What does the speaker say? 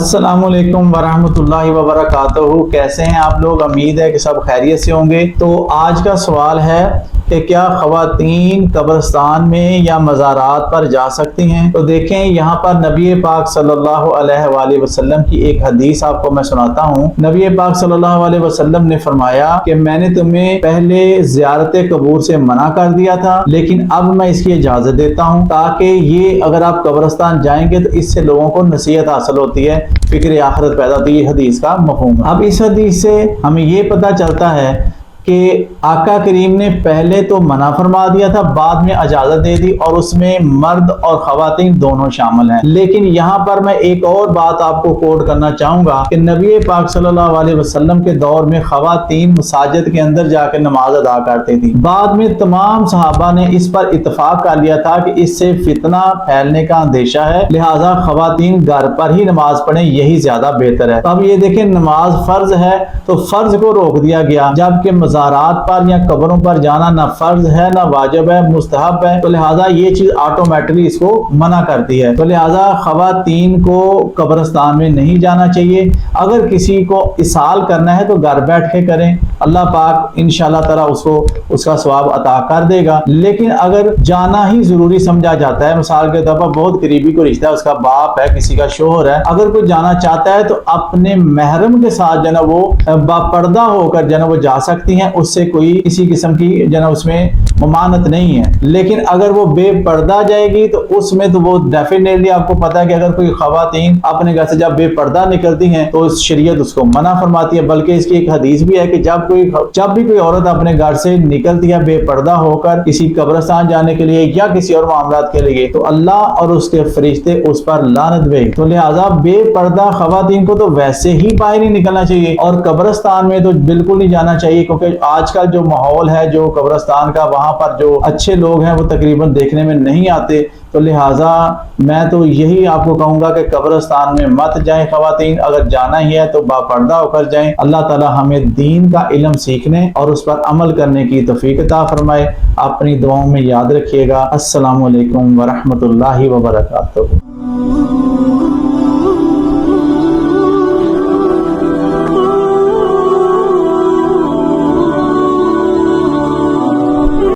السلام علیکم ورحمۃ اللہ وبرکاتہ۔ کیسے ہیں آپ لوگ؟ امید ہے کہ سب خیریت سے ہوں گے۔ تو آج کا سوال ہے کہ کیا خواتین قبرستان میں یا مزارات پر جا سکتی ہیں؟ تو دیکھیں یہاں پر نبی پاک صلی اللہ علیہ وآلہ وسلم کی ایک حدیث آپ کو میں سناتا ہوں۔ نبی پاک صلی اللہ علیہ وسلم نے فرمایا کہ میں نے تمہیں پہلے زیارت قبور سے منع کر دیا تھا، لیکن اب میں اس کی اجازت دیتا ہوں تاکہ یہ اگر آپ قبرستان جائیں گے تو اس سے لوگوں کو نصیحت حاصل ہوتی ہے، فکر آخرت پیدا ہوتی ہے۔ حدیث کا مفہوم، اب اس حدیث سے ہمیں یہ پتہ چلتا ہے کہ آقا کریم نے پہلے تو منع فرما دیا تھا، بعد میں اجازت دے دی، اور اس میں مرد اور خواتین دونوں شامل ہیں۔ لیکن یہاں پر میں ایک اور بات آپ کو کوٹ کرنا چاہوں گا کہ نبی پاک صلی اللہ علیہ وسلم کے دور میں خواتین مساجد کے اندر جا کے نماز ادا کرتی تھی۔ بعد میں تمام صحابہ نے اس پر اتفاق کر لیا تھا کہ اس سے فتنہ پھیلنے کا اندیشہ ہے، لہٰذا خواتین گھر پر ہی نماز پڑھیں، یہی زیادہ بہتر ہے۔ اب یہ دیکھیں نماز فرض ہے تو فرض کو روک دیا گیا، جبکہ مزارات پر یا قبروں پر جانا نہ فرض ہے نہ واجب ہے، مستحب ہے، تو لہٰذا یہ چیز آٹومیٹکلی اس کو منع کرتی ہے۔ تو لہٰذا خواتین کو قبرستان میں نہیں جانا چاہیے۔ اگر کسی کو اسال کرنا ہے تو گھر بیٹھ کے کریں، اللہ پاک انشاءاللہ تعالی اس کو اس کا ثواب عطا کر دے گا۔ لیکن اگر جانا ہی ضروری سمجھا جاتا ہے، مثال کے طور پر بہت قریبی کو رشتہ ہے، اس کا باپ ہے، کسی کا شوہر ہے، اگر کوئی جانا چاہتا ہے تو اپنے محرم کے ساتھ جنا وہ باپردہ ہو کر جنا وہ جا سکتی ہیں، اس سے کوئی کسی قسم کی جنا اس میں ممانعت نہیں ہے۔ لیکن اگر وہ بے پردہ جائے گی تو اس میں تو وہ ڈیفینیٹلی آپ کو پتا ہے کہ اگر کوئی خواتین اپنے گھر سے جب بے پردہ نکلتی ہیں تو شریعت اس کو منع فرماتی ہے، بلکہ اس کی ایک حدیث بھی ہے کہ جب بھی کوئی عورت اپنے گھر سے نکلتی ہے بے پردہ ہو کر کسی قبرستان جانے کے لیے یا کسی اور معاملات کے لیے، تو اللہ اور اس کے فرشتے اس پر لعنت بھیجتے ہیں۔ تو لہٰذا بے پردہ خواتین کو تو ویسے ہی باہر نہیں نکلنا چاہیے، اور قبرستان میں تو بالکل نہیں جانا چاہیے، کیونکہ آج کل جو ماحول ہے جو قبرستان کا، وہاں پر جو اچھے لوگ ہیں وہ تقریباً دیکھنے میں نہیں آتے۔ تو لہٰذا میں تو یہی آپ کو کہوں گا کہ قبرستان میں مت جائیں خواتین، اگر جانا ہی ہے تو باپردہ ہو کر جائیں۔ اللہ تعالی ہمیں دین کا علم سیکھنے اور اس پر عمل کرنے کی توفیق عطا فرمائے۔ اپنی دعاؤں میں یاد رکھیے گا۔ السلام علیکم ورحمۃ اللہ وبرکاتہ۔